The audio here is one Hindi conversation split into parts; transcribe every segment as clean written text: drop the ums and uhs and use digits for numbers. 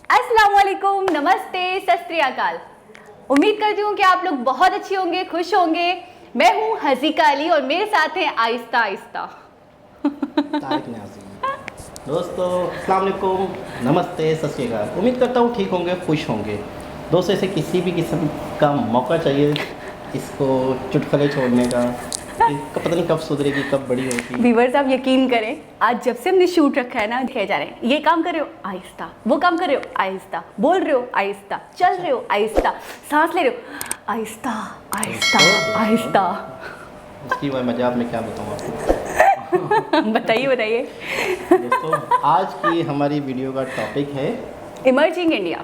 अस्सलाम वालेकुम, नमस्ते, सत श्री अकाल। उम्मीद करती हूँ कि आप लोग बहुत अच्छे होंगे, खुश होंगे। मैं हूँ हज़ीका अली और मेरे साथ हैं आहिस्ता आहिस्ता। तारिक न्याज़ी। दोस्तों अस्सलाम वालेकुम, नमस्ते, सत श्री अकाल। उम्मीद करता हूँ ठीक होंगे, खुश होंगे। दोस्तों ऐसे किसी भी किस्म का मौका चाहिए इसको चुटकुले छोड़ने का, पता नहीं कब सुधरेगी, कब बड़ी होगी। व्यूअर्स आप यकीन करें, आज जब से हमने शूट रखा है ना, दिखाए जा रहे हैं, ये काम कर रहे हो आहिस्ता, वो काम कर रहे हो आहिस्ता, बोल रहे हो आहिस्ता, चल रहे हो आहिस्ता, सांस ले रहे हो आहिस्ता आहिस्ता आहिस्ता। इसकी वजह मैं क्या बताऊँ आपको। बताइए बताइए। दोस्तों आज की हमारी वीडियो का टॉपिक है इमर्जिंग इंडिया।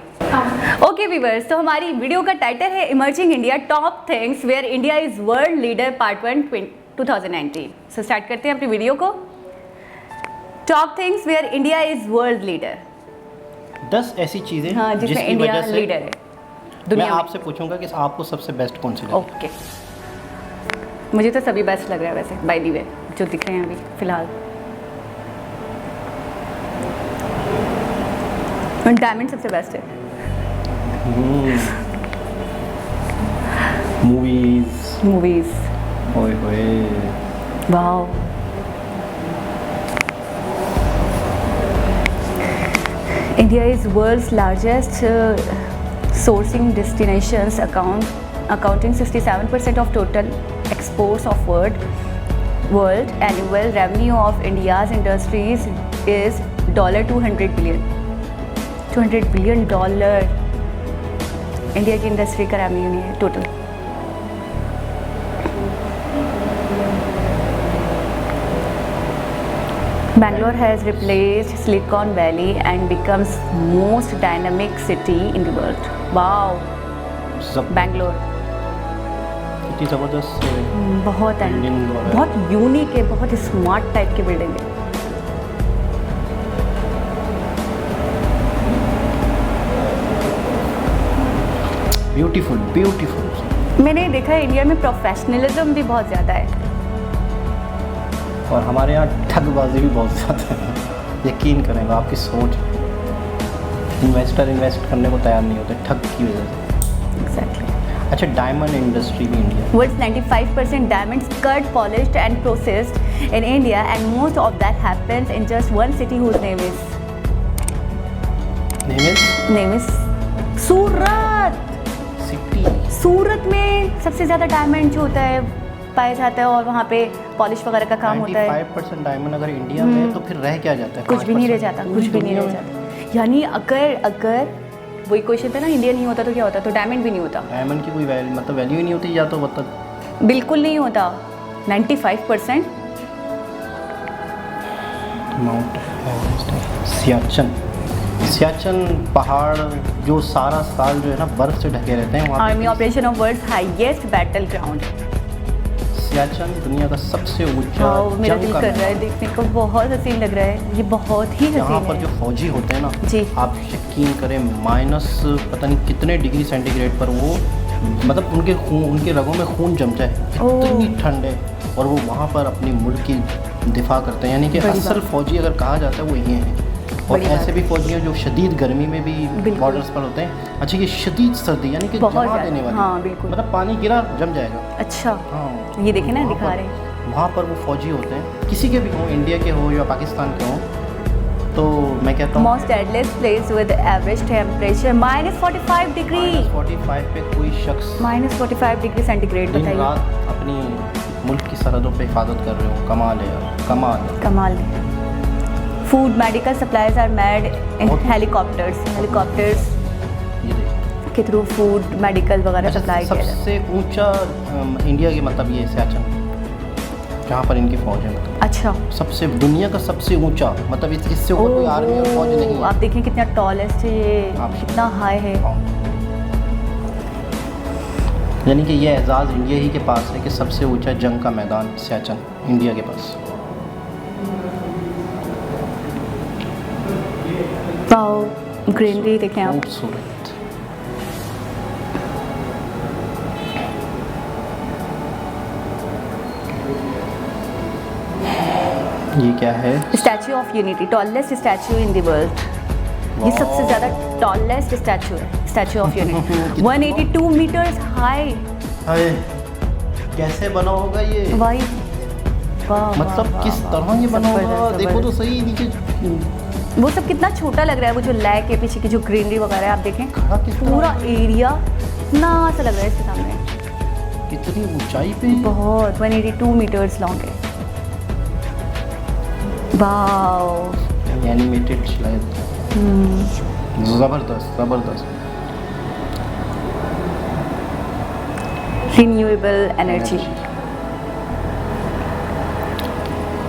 ओके व्यूअर्स, तो हमारी वीडियो का टाइटल है emerging India, top things where India is world leader part 1 2019। So start करते हैं अपनी वीडियो को। Top things where India is world leader. 10 ऐसी चीज़ें हाँ, जिसमें जिसकी इंडिया वजह से लीडर है मैं दुनिया में। आपसे पूछूंगा कि आपको सबसे बेस्ट कौन सी लगी। ओके, मुझे तो सभी बेस्ट लग रहा है वैसे, बाय द वे जो दिख रहे हैं अभी फिलहाल। डायमंड सबसे बेस्ट है। मूवीज ओए होए, wow. India is world's largest sourcing destinations, accounting 67% of total exports of world. Annual revenue of India's industries is $200 billion. $200 billion India की इंडस्ट्री का रेवेन्यू नहीं है total. Bangalore has replaced Silicon Valley and becomes most dynamic city in the world. Wow, Bangalore इतनी ज़बरदस्त बहुत building और है। बहुत यूनिक है, बहुत स्मार्ट टाइप की बिल्डिंग है। Beautiful beautiful. मैंने देखा है इंडिया में प्रोफेशनलिज्म भी बहुत ज़्यादा है और हमारे यहाँ ठगबाजी भी बहुत ज़्यादा है। यकीन करेंगे आपकी सोच, इन्वेस्टर इन्वेस्ट करने को तैयार नहीं होते ठग की वजह से। एग्जैक्टली। अच्छा, डायमंड इंडस्ट्री भी India, World's 95% diamonds cut, polished and processed in India, and most of that happens in just one city whose name is Surat. City. Surat में सबसे ज़्यादा डायमंड जो होता है पाया जाता है और वहाँ पे पॉलिश वगैरह का काम होता है। 95% डायमंड अगर इंडिया में है तो फिर रह क्या जाता है? कुछ भी नहीं रह 5% जाता, कुछ भी नहीं रह जाता। यानी अगर वही क्वेश्चन था ना, इंडिया नहीं होता तो क्या होता, तो डायमंड भी नहीं होता। डायमंड की कोई वैल्यू ही नहीं होती, या तो मतलब बिल्कुल नहीं होता। 95%। माउंट एवरेस्ट, सियाचन पहाड़ जो सारा साल जो है ना बर्फ से ढके रहते हैं। Army operation of world's highest battle ground. Siachen दुनिया का सबसे ऊंचा मेरा दिल कर रहा है देखने को, बहुत हसीन लग रहा है, ये बहुत ही यहाँ हसीन पर है। जो फौजी होते हैं ना जी, आप यकीन करें माइनस पता नहीं कितने डिग्री सेंटीग्रेड पर वो मतलब उनके रगों में खून जम जाए, इतनी ठंड है और वो वहाँ पर अपने मुल्क की दिफा करते हैं। यानी कि असल फौजी अगर कहा जाता है वो ये हैं। और ऐसे भी फौजी हैं जो शदीद गर्मी में भी बॉर्डर्स पर होते हैं। अच्छा, ये शदीद सर्दी यानी कि जमा देने वाली, हाँ बिल्कुल, मतलब पानी गिरा जम जाएगा। अच्छा हाँ, ये देखे ना दिखा रहे हैं। वहाँ पर वो फौजी होते हैं, किसी के भी हों, इंडिया के हों या पाकिस्तान के हों। तो मैं कहता हूँ most deadliest place with average temperature -45 degree. -45 पे कोई शख्स -45 डिग्री सेंटीग्रेड, दिन बताइए। रात अपनी मुल्क की सरहदों पे हिफाजत कर रहे हो। कमाल है यार, कमाल है। Food medical supplies are made in helicopters ये देखिए के थ्रू फूड मेडिकल वगैरह सप्लाई किया जाता है। सबसे ऊंचा इंडिया की मतलब ये सियाचन जहाँ पर इनकी फौज है, मतलब अच्छा, सबसे दुनिया का सबसे ऊंचा, मतलब इससे ऊपर कोई आर्मी और फौज नहीं है। आप देखें कितना टॉलेस्ट है ये, कितना हाई है। यानी कि ये एजाज़ इंडिया ही के पास है कि सबसे ऊंचा जंग का मैदान सियाचन इंडिया के पास। वाओ, ग्रीनरी देखें आप, खूबसूरत। ये क्या है? Statue of unity, tallest statue in the world. ये सबसे ज़्यादा टॉलेस्ट स्टैचू है, statue of unity 182 metres high. हाय, कैसे बना होगा ये? वाई मतलब किस तरह ये बना होगा? देखो तो सही नीचे वो सब कितना छोटा लग रहा है। वो जो लेक के पीछे की जो ग्रीनरी वगैरह है, आप देखें खड़ा किस तरह पूरा एरिया इतना सा लग रहा है इसके सामने। कितनी ऊंचाई पे? बहुत 182 मीटर्स लॉन्ग है। वाओ, एनिमेटेड शायद। जबरदस्त जबरदस्त। Renewable energy.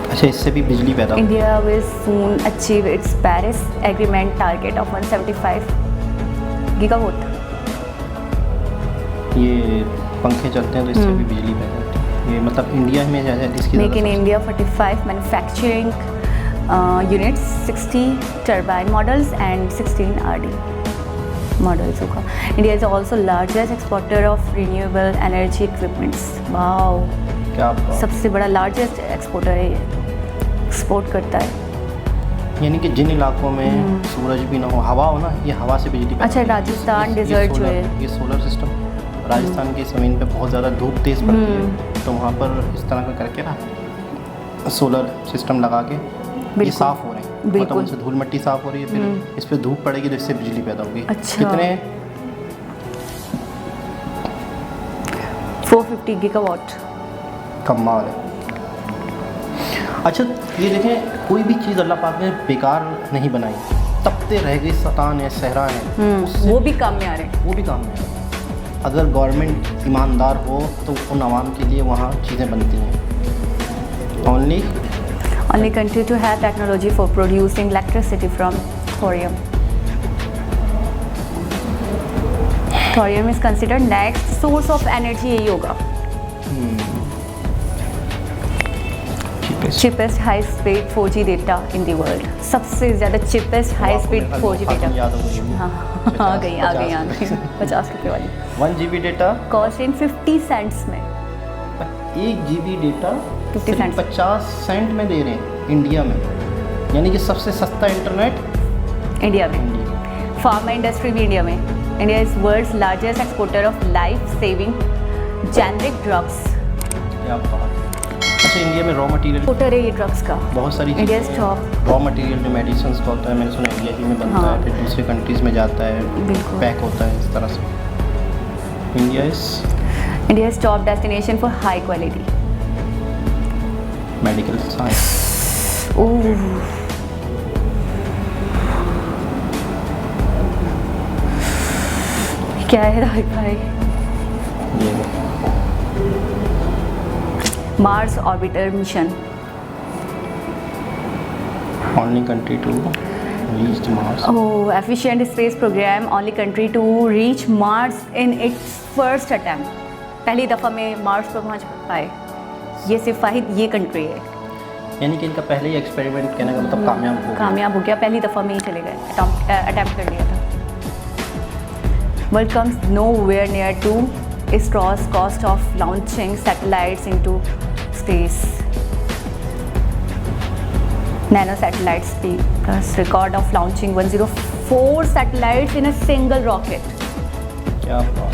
अच्छा, इससे भी बिजली पैदा होगी। India will soon achieve its Paris Agreement target of 175 gigawatt. ये पंखे चलते हैं तो इससे भी बिजली पैदा होती है। ये मतलब इंडिया में है इसकी Make in India 45 manufacturing units, 60 turbine models and 16 RD models होगा। India is also largest exporter of renewable energy equipments. Wow, क्या बात। सबसे बड़ा लार्जेस्ट एक्सपोर्टर है ये, एक्सपोर्ट करता है। यानी कि जिन इलाकों में सूरज भी ना हो, हवा हो ना, ये हवा से बिजली पैदा अच्छा, होती है। राजस्थान ये डेजर्ट जो सोलर- है। ये सोलर सिस्टम राजस्थान की ज़मीन पे बहुत ज़्यादा धूप तेज़ पड़ती है, तो वहाँ पर इस तरह का करके ना सोलर सिस्टम लगा के ये बिल्कुल। साफ़ हो रहे हैं। मतलब बिल्कुल। उनसे धूल मिट्टी साफ़ हो रही है, फिर इस पर धूप पड़ेगी तो इससे बिजली पैदा होगी। अच्छा। कितने? 450 गीगावाट। कमाल है। अच्छा, ये देखें, कोई भी चीज़ अल्लाह पाक ने बेकार नहीं बनाई। तपते रह गए, सतान है, सहरा है, उससे वो भी काम में आ रहे हैं। वो भी काम में है। अगर गवर्नमेंट ईमानदार हो तो उन आवाम के लिए वहाँ चीज़ें बनती हैं। Only country to have technology for producing electricity from thorium. Thorium is considered next source of energy, यही होगा। cheapest high speed 4G data in the world। सबसे ज़्यादा cheapest high speed 4G data। याद हो गई। हाँ, आ गई 50 रुपये वाली। 1 GB data cost in 50 cents में। 1 GB डेटा 50 सेंट 50 सेंट में दे रहे हैं इंडिया में, यानी कि सबसे सस्ता इंटरनेट इंडिया में। फार्मा इंडस्ट्री भी इंडिया में। India is world's largest exporter of life saving generic drugs. क्या बात। अच्छा, इंडिया में रॉ मटेरियल एक्सपोर्टर है ये ड्रग्स का। बहुत सारी इंडिया चीज़ें टॉप। रॉ मटेरियल जो मेडिसिन का होता है, मैंने सुना इंडिया ही में बनता हाँ। है, फिर दूसरे कंट्रीज़ में जाता है, बिल्कुल। पैक होता है इस तरह से। India is top destination for high quality medical science. क्या है राहिक भाई? ये Mars orbiter mission. Only country to reach Mars. Oh, efficient space program, only country to reach Mars in its first attempt। पहली दफ़ा में मार्स पर पहुंच पाए, ये सिर्फ वाहिद ये कंट्री है। यानी कि इनका पहले ही एक्सपेरिमेंट कहने का मतलब कामयाब हो गया, पहली दफ़ा में ही चले गए, अटैम्प्ट कर लिया था। World comes nowhere near to its cost of launching satellites into space। Nano satellites plus record of launching 104 satellites in a single rocket। क्या बात।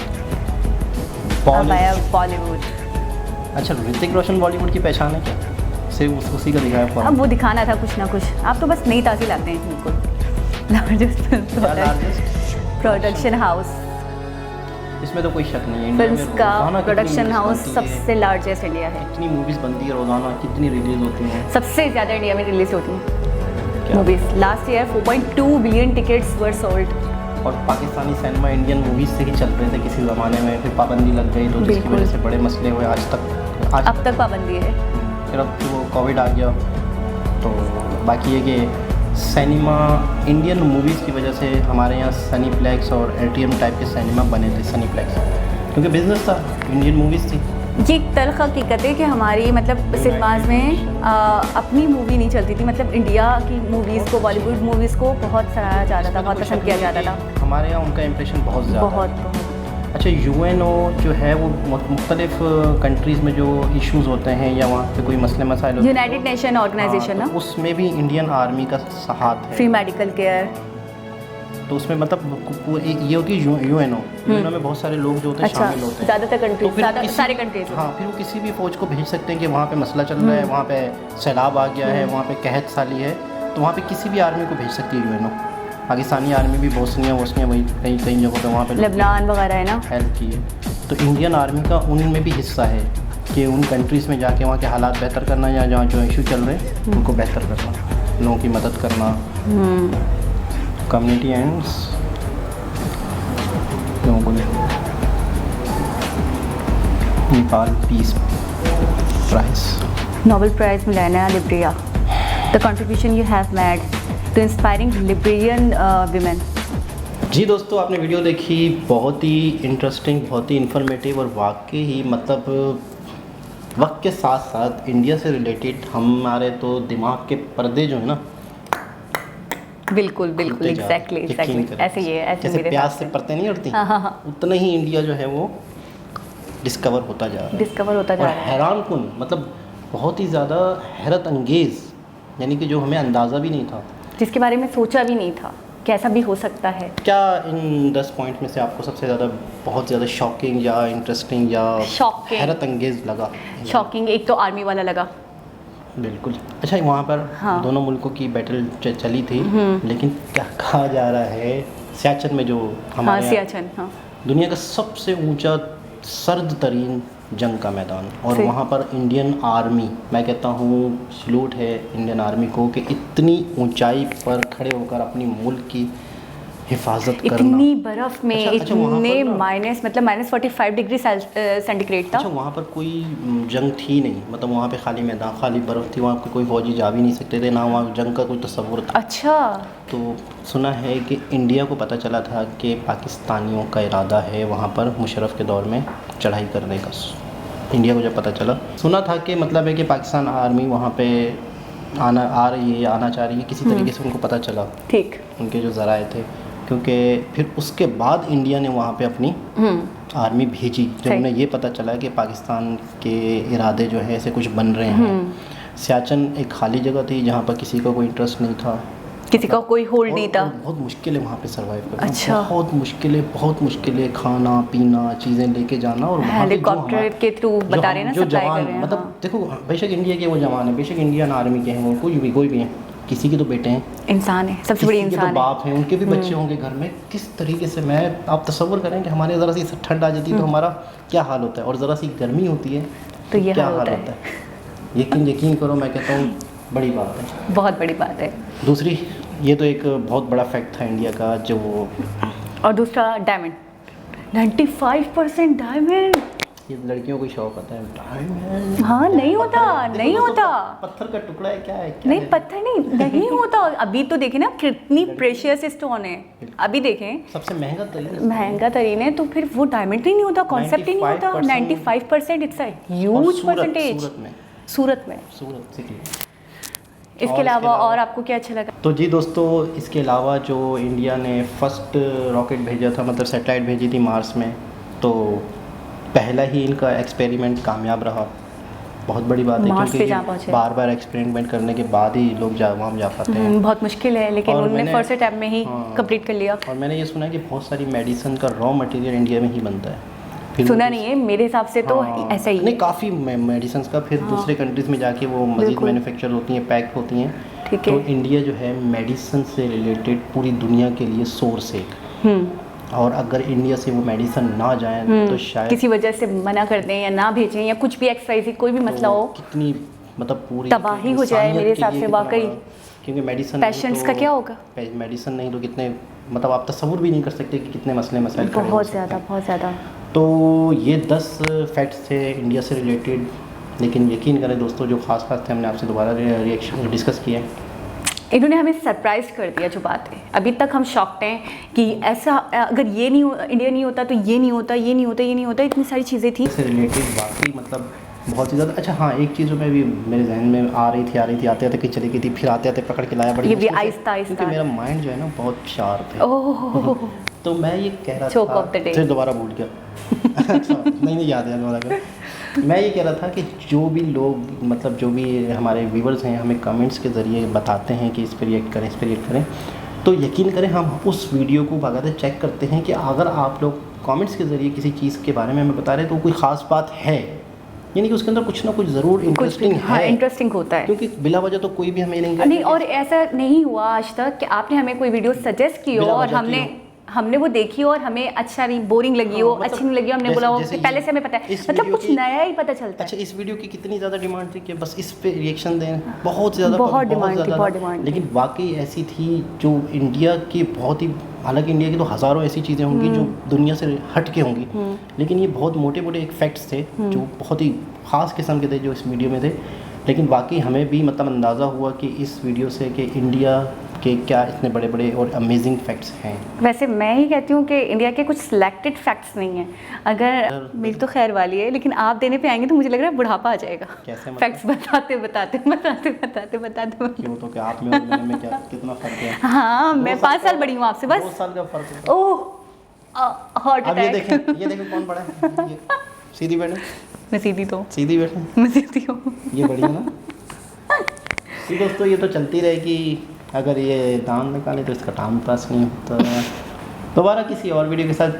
अब आया बॉलीवुड। अच्छा, ऋतिक रोशन बॉलीवुड की पहचान है क्या? सिर्फ उसी का दिखाया फॉर्म। अब वो दिखाना था कुछ ना कुछ, आप तो बस नई ताज़ी लाते हैं बिल्कुल। लार्जेस्ट प्रोडक्शन हाउस इसमें तो कोई शक नहीं है। फिल्म्स का प्रोडक्शन हाउस सबसे लार्जेस्ट इंडिया है। कितनी मूवीज़ बनती है रोज़ाना, कितनी रिलीज़ होती हैं? सबसे ज़्यादा इंडिया में रिलीज होती हैं movies. Last year 4.2 billion tickets were sold. और पाकिस्तानी सिनेमा इंडियन मूवीज़ से ही चल रहे थे किसी ज़माने में, फिर पाबंदी लग गई तो जिसकी वजह से बड़े मसले हुए आज अब तक पाबंदी है। फिर अब तो कोविड आ गया, तो बाकी है कि सिनेमा इंडियन मूवीज़ की वजह से हमारे यहाँ सनीप्लेक्स और एटीएम टाइप के सिनेमा बने थे। सनीप्लेक्स क्योंकि बिजनेस था, इंडियन मूवीज़ थी। ये एक तल्ख हकीकत है कि हमारी मतलब सिनेमाज में अपनी मूवी नहीं चलती थी। मतलब इंडिया की मूवीज़ को, बॉलीवुड मूवीज़ को बहुत सराहा जाता था, बहुत पसंद किया जाता था। हमारे यहाँ उनका इम्प्रेशन बहुत ज़्यादा। बहुत। अच्छा, यूएनओ जो है वो मुख्तलिफ कंट्रीज़ में जो इश्यूज़ होते हैं या वहाँ पे कोई मसले मसाइल होते हैं, यूनाइटेड नेशन ऑर्गेनाइजेशन तो ना, उसमें भी इंडियन आर्मी का साथ है। फ्री मेडिकल केयर, तो उसमें मतलब ये होती है यूएनओ में बहुत सारे लोग जो होते हैं अच्छा, शामिल होते हैं। ज़्यादातर तो कंट्रीज, फिर सारे कंट्रीज। हाँ, फिर वो किसी भी फौज को भेज सकते हैं कि वहाँ पे मसला चल रहा है, वहाँ पे सैलाब आ गया है, वहाँ पे कहत साली है, तो वहाँ पे किसी भी आर्मी को भेज सकती है यूएनओ। पाकिस्तानी आर्मी भी बोस्निया वही कई जगहों पे वहाँ पे लेबनान वगैरह है ना, हेल्प की है। तो इंडियन आर्मी का उनमें भी हिस्सा है कि उन कंट्रीज़ में जाके वहाँ के हालात बेहतर करना या जहाँ जो इशू चल रहे हैं उनको बेहतर करना, लोगों की मदद करना, कम्युनिटी एंड लोगों को Nepal peace prize, Nobel prize मिलाना Liberia, the contribution you have made to inspiring Liberian women. जी दोस्तों, आपने वीडियो देखी, बहुत ही इंटरेस्टिंग, बहुत ही इन्फॉर्मेटिव और वाकई ही मतलब वक्त के साथ साथ इंडिया से रिलेटेड हमारे तो दिमाग के पर्दे जो है ना, बिल्कुल एग्जैक्टली ऐसे ही है, ऐसे जैसे मेरे प्याज साथ से है। परतें नहीं उड़ती, हाँ। उतना ही इंडिया जो है वो डिस्कवर होता जा रहा है। डिस्कवर होता जा और रहा है। हैरान कुन, मतलब बहुत ही ज़्यादा हैरत अंगेज़, यानी कि जो हमें अंदाज़ा भी नहीं था, जिसके बारे में सोचा भी नहीं था कैसा भी हो सकता है। क्या इन 10 पॉइंट में से आपको सबसे ज़्यादा बहुत ज़्यादा शॉकिंग या इंटरेस्टिंग या Shocking। हैरत अंगेज़ लगा? शॉकिंग एक तो आर्मी वाला लगा। बिल्कुल। अच्छा, वहाँ पर हाँ। दोनों मुल्कों की बैटल चली थी, लेकिन क्या कहा जा रहा है, सियाचिन में जो हाँ, हमारे यहाँ सियाचिन, हाँ, दुनिया का सबसे ऊंचा सर्द तरीन जंग का मैदान, और सही। वहाँ पर इंडियन आर्मी, मैं कहता हूँ सलूट है इंडियन आर्मी को कि इतनी ऊंचाई पर खड़े होकर अपनी मुल्क की हिफाजत करना। इतनी बर्फ में, अच्छा, वहाँ पर इतने ना- माइनस मतलब -45 डिग्री सेंटीग्रेड था। अच्छा, वहाँ पर कोई जंग थी नहीं, मतलब वहाँ पे खाली मैदान, खाली बर्फ़ थी, वहाँ पे कोई फौजी जा भी नहीं सकते थे, ना वहाँ जंग का कोई तस्वुर था। अच्छा, तो सुना है कि इंडिया को पता चला था कि पाकिस्तानियों का इरादा है वहाँ पर मुशर्रफ के दौर में चढ़ाई करने का। इंडिया को जब पता चला, सुना था कि मतलब है कि पाकिस्तान आर्मी वहाँ पे आ रही है, आना चाह रही है, किसी तरीके से उनको पता चला, ठीक। उनके जो ज़राए थे, क्योंकि फिर उसके बाद इंडिया ने वहाँ पे अपनी आर्मी भेजी जब सही। उन्हें ये पता चला कि पाकिस्तान के इरादे जो है ऐसे कुछ बन रहे हैं। सियाचिन एक खाली जगह थी जहाँ पर किसी का कोई इंटरेस्ट नहीं था, किसी का कोई होल्ड नहीं था। और बहुत मुश्किल है वहाँ पे सर्वाइव करना। अच्छा। बहुत मुश्किल है खाना पीना, चीज़ें लेके जाना, और वहाँ पे जो हेलीकॉप्टर के थ्रू बता रहे हैं ना, जो सप्लाई कर जवान, रहे हैं। मतलब हाँ। देखो, बेशक इंडिया के वो जवान है, बेशक इंडियन आर्मी के हैं वो, कोई भी हैं, किसी के तो बेटे हैं, इंसान है, सबसे बड़ी किसी के तो इंसान है। बाप हैं, उनके भी बच्चे होंगे घर में। किस तरीके से, मैं आप तस्वर करें कि हमारे ज़रा सी ठंड आ जाती है तो हमारा क्या हाल होता है, और ज़रा सी गर्मी होती है तो ये क्या हाल हाल होता होता है। यकीन करो, मैं कहता हूँ बड़ी बात है, बहुत बड़ी बात है। दूसरी, ये तो एक बहुत बड़ा फैक्ट था इंडिया का जो, और दूसरा डायमंड, 95% डायमंड। ये लड़कियों को शौक आता है डायमंड। हाँ, नहीं होता, देखो नहीं दोस्तों, होता। पत्थर का टुकड़ा है, क्या है, नहीं, पत्थर नहीं होता। अभी तो देखें ना कितनी प्रेशियस स्टोन है, अभी देखें सबसे महंगा तरीन, महंगा तरीन है, तो फिर वो डायमंड ही नहीं होता, कॉन्सेप्ट ही नहीं होता। 95% इट्स अ ह्यूज परसेंटेज। सूरत में सूरत सिटी। इसके अलावा और आपको क्या अच्छा लगा? तो जी दोस्तों, इसके अलावा जो इंडिया ने फर्स्ट रॉकेट भेजा था, मतलब सैटेलाइट भेजी थी मार्स में, तो पहला ही इनका एक्सपेरिमेंट कामयाब रहा। बहुत बड़ी बात है, मार्स पे क्योंकि जा पहुंचे। बार एक्सपेरिमेंट करने के बाद ही लोग वहाँ जा पाते हैं। बहुत मुश्किल है, लेकिन और उन्होंने मैंने- फर्स्ट अटैम्प्ट में ही हाँ। कंप्लीट कर लिया। और मैंने ये सुना है कि बहुत सारी मेडिसिन का रॉ मटेरियल इंडिया में ही बनता है। फिर सुना वो नहीं है, मेरे हिसाब से तो हाँ, ऐसा ही नहीं, है। काफ़ी मेडिसिन का फिर दूसरे कंट्रीज़ में जाके वो मज़ीद बिल्कुल। मैन्युफैक्चर होती हैं, पैक होती हैं। ठीक तो है। इंडिया जो है मेडिसिन से रिलेटेड पूरी दुनिया के लिए सोर्स है, और अगर इंडिया से वो मेडिसिन ना जाए तो शायद किसी वजह से मना कर दें या ना भेजें या कुछ भी एक्सरसाइज कोई भी मसला तो हो, कितनी मतलब पूरी तबाही हो जाए मेरे हिसाब से वाकई। क्योंकि मेडिसिन पेशेंट्स का क्या होगा? मेडिसिन नहीं तो कितने, मतलब आप तस्वुर भी नहीं कर सकते कि कितने मसले मसाइल खड़े हो बहुत सकते ज़्यादा, हैं। बहुत ज़्यादा। तो ये 10 फैक्ट्स थे इंडिया से रिलेटेड, लेकिन यकीन करें दोस्तों, जो खास थे हमने आपसे दोबारा रिएक्शन डिस्कस किए। इन्होंने हमें सरप्राइज कर दिया। जो बात है, अभी तक हम शॉक्ड हैं कि ऐसा, अगर ये नहीं इंडिया नहीं होता तो ये नहीं होता, ये नहीं होता, ये नहीं होता, इतनी सारी चीज़ें थी से रिलेटेड वाकई मतलब बहुत ही ज़्यादा। अच्छा हाँ, एक चीज़ जो मैं भी मेरे जहन में आ रही थी, आते आते कहीं चली गई थी, फिर आते आते पकड़ के लाया बड़ी ये भी मुश्किल से, आहिस्ता आहिस्ता। क्योंकि मेरा माइंड जो है ना बहुत शार्प है। ओह, तो मैं ये कह रहा Joke था, of the day। फिर दोबारा भूल गया। अच्छा, नहीं याद है दोबारा। मैं ये कह रहा था कि जो भी लोग, मतलब जो भी हमारे व्यूवर्स हैं, हमें कमेंट्स के ज़रिए बताते हैं कि इस पर रिएक्ट करें, इस पर रिएक्ट करें, तो यकीन करें हम उस वीडियो को बाकायदा चेक करते हैं कि अगर आप लोग कमेंट्स के ज़रिए किसी चीज़ के बारे में हमें बता रहे हैं तो कोई ख़ास बात है, यानी कि उसके अंदर कुछ ना कुछ ज़रूर इंटरेस्टिंग है। हाँ, इंटरेस्टिंग होता है, क्योंकि बिला वजह तो कोई भी हमें नहीं। और ऐसा नहीं हुआ आज तक कि आपने हमें कोई वीडियो सजेस्ट की हो और हमने वो देखी और हमें अच्छा नहीं, बोरिंग लगी हो, मतलब अच्छी नहीं लगी हो, हमने बोला हो कि पहले से हमें पता है, मतलब कुछ नया ही पता चलता है। अच्छा, इस वीडियो की कितनी ज़्यादा डिमांड थी कि बस इस पे रिएक्शन दें, बहुत ज़्यादा डिमांड। लेकिन वाकई ऐसी थी जो इंडिया की बहुत ही, हालांकि इंडिया की तो हज़ारों ऐसी चीज़ें होंगी जो दुनिया से हट के होंगी, लेकिन ये बहुत मोटे मोटे एक फैक्ट्स थे जो बहुत ही ख़ास किस्म के थे जो इस वीडियो में थे। लेकिन वाकई हमें भी मतलब अंदाज़ा हुआ कि इस वीडियो से कि इंडिया के क्या इतने बड़े बड़े और अमेजिंग फैक्ट्स हैं। वैसे मैं ही कहती हूँ कि इंडिया के कुछ सिलेक्टेड फैक्ट्स नहीं हैं, अगर मेरी तो खैर वाली है, लेकिन आप देने पे आएंगे तो मुझे लग रहा है बुढ़ापा आ जाएगा। कैसे मतलब? फैक्ट्स बताते क्यों, तो क्या आप में और मेरे में क्या कितना फ़र्क है? हाँ, मैं 5 साल बड़ी हूँ आपसे, बस 2 साल का फ़र्क है। ओह, हार्ट अब ये अटैक। देखें कौन बड़ा है। ये सीधी बैठे, मैं सीधी बैठे, मैं सीधी हूँ। ये बढ़िया ना। तो दोस्तों ये तो चलती रहेगी, अगर ये दाम निकाले तो इसका टाइम पास नहीं होता। दोबारा किसी और वीडियो के साथ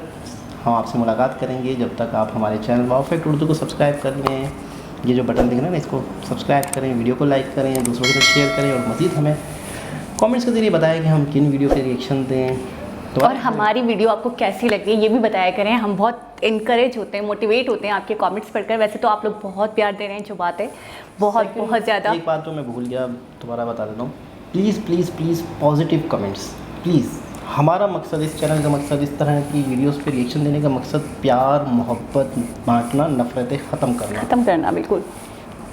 हम आपसे मुलाकात करेंगे। जब तक आप हमारे चैनल वाओ फैक्ट उर्दू को सब्सक्राइब कर लें, ये जो बटन दिख रहा है ना, इसको सब्सक्राइब करें, वीडियो को लाइक करें, दूसरों के साथ शेयर करें और मज़ीद हमें कमेंट्स के ज़रिए बताएं कि हम किन वीडियो के रिएक्शन दें। तो और हमारी वीडियो आपको कैसी लगी ये भी बताया करें, हम बहुत इनकरेज होते हैं, मोटिवेट होते हैं आपके कमेंट्स पढ़कर। वैसे तो आप लोग बहुत प्यार दे रहे हैं, जो बात है बहुत ज़्यादा। एक बात तो मैं भूल गया, दोबारा बता देता हूँ, प्लीज़ पॉजिटिव कमेंट्स प्लीज़। हमारा मकसद, इस चैनल का मकसद, इस तरह की वीडियोस पे रिएक्शन देने का मकसद प्यार मोहब्बत बांटना, नफ़रतें ख़त्म करना बिल्कुल,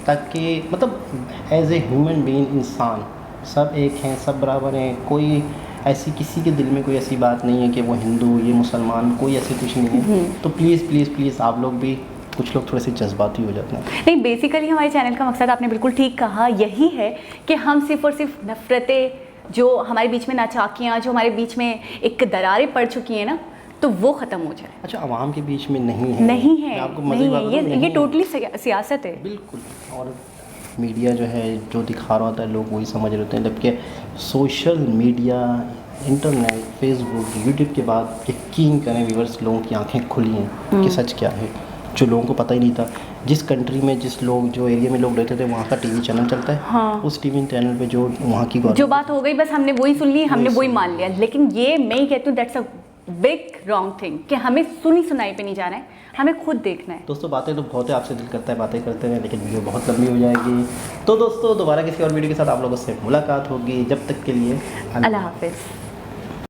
ताकि मतलब एज ए ह्यूमन बीइंग, इंसान सब एक हैं, सब बराबर हैं। कोई ऐसी किसी के दिल में कोई ऐसी बात नहीं है कि वो हिंदू, ये मुसलमान, कोई ऐसी कुछ नहीं है। तो प्लीज़ आप लोग भी, कुछ लोग थोड़े से जज्बाती हो जाते हैं। नहीं, बेसिकली हमारे चैनल का मकसद आपने बिल्कुल ठीक कहा, यही है कि हम सिर्फ और सिर्फ नफ़रतें, जो हमारे बीच में नाचाकियाँ, जो हमारे बीच में एक दरारें पड़ चुकी हैं ना, तो वो ख़त्म हो जाए। अच्छा, आवाम के बीच में नहीं है, आपको ये टोटली सियासत है। बिल्कुल। और मीडिया जो है जो दिखा रहा होता है लोग वही समझ रहे होते हैं, जबकि social media, internet, Facebook, YouTube के बाद यकीन करें व्यूअर्स, लोगों की आंखें खुली हैं कि सच क्या है, जो लोगों को पता ही नहीं था। जिस कंट्री में जो एरिया में लोग रहते थे वहाँ का टीवी चैनल चलता है, हाँ। उस टीवी चैनल पे जो वहाँ की जो बात हो गई बस हमने वही सुन ली, हमने वही मान लिया। लेकिन ये मैं ही कहती हूँ that's a big wrong thing कि हमें सुनी सुनाई पे नहीं जाना है, हमें खुद देखना है। दोस्तों बातें तो बहुत है, आपसे दिल करता है बातें करते हैं, लेकिन वीडियो बहुत लंबी हो जाएगी। तो दोस्तों दोबारा किसी और वीडियो के साथ आप लोगों से मुलाकात होगी। जब तक के लिए अल्लाह हाफिज़।